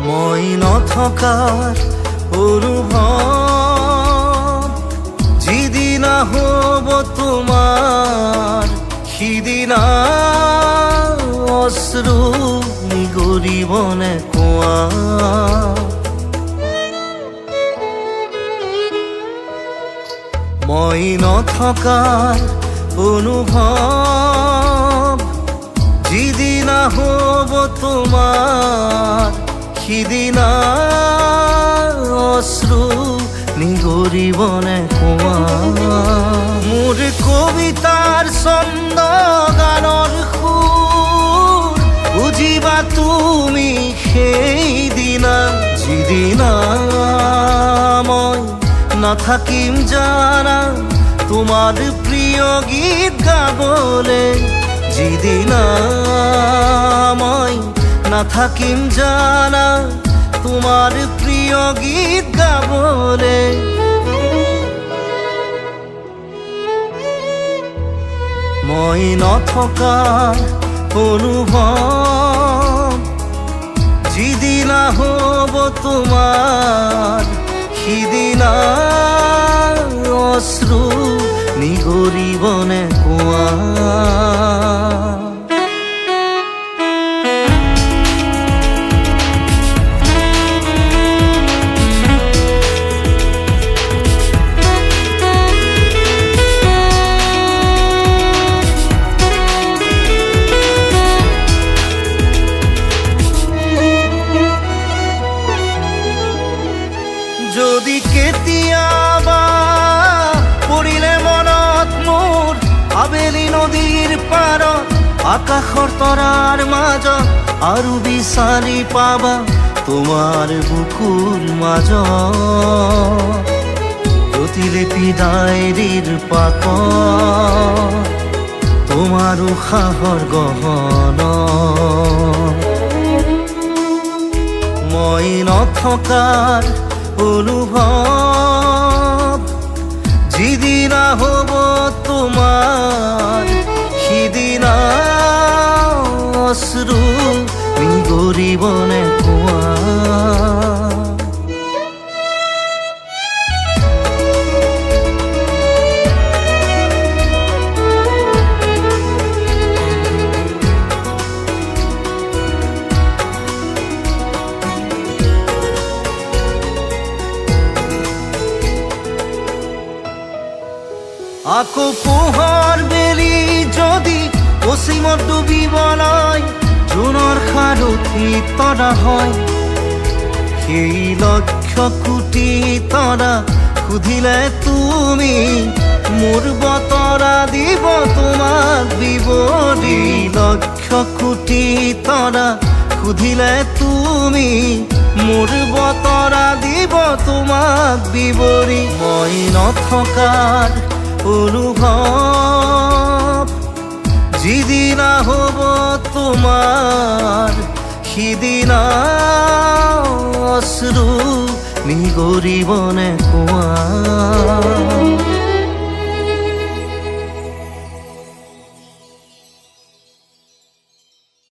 মই নথকাৰ অনুভৱ যিদিনা হ'ব তোমাৰ সিদিনা অশ্ৰু নিগৰিবনে কোৱা। মই নথকাৰ অনুভৱ যিদিনা হ'ব তোমাৰ সিদিনা অশ্ৰু নিগৰিবনে কোৱা। মোৰ কবিতাৰ ছন্দ গানৰ সুৰ বুজিবা তুমি সেইদিনা যিদিনা মই নাথাকিম জানা তোমাৰ প্ৰিয় গীত গাবলে। যিদিনা মই নাথাকিম জানা তোমাৰ প্ৰিয় গীত গাবলে। মই নথকাৰ অনুভৱ যিদিনা হ'ব তোমাৰ সিদিনা অশ্ৰু নিগৰিবনে কোৱা। যদি কেতিয়াবা পৰিলে মনত মোৰ আবেলি নদীৰ পাৰত আকাশৰ তৰাৰ মাজত আৰু বিচাৰি পাবা তোমাৰ বুকুৰ মাজত প্ৰতিলিপি ডায়েৰীৰ পাকত তোমাৰ উশাহৰ গহনা। মই নথকাৰ অনুভৱ যিদিনা হ'ব তোমাৰ সিদিনা অশ্ৰু নিগৰিবনে কোৱা। আকৌ পোহৰ বেলি যদি পশ্চিমত ডুবিবলৈ জোনৰ সাৰথি তৰা হয় সেই লক্ষ কোটি তৰা সুধিলে তুমি মোৰ বতৰা দিব তোমাক বিৱৰি। লক্ষ কোটি তৰা সুধিলে তুমি মোৰ বতৰা দিব তোমাক বিৱৰি। মই নথকাৰ অনুভৱ যিদিনা হ'ব তোমাৰ সিদিনা অশ্ৰু নিগৰিবনে কোৱা।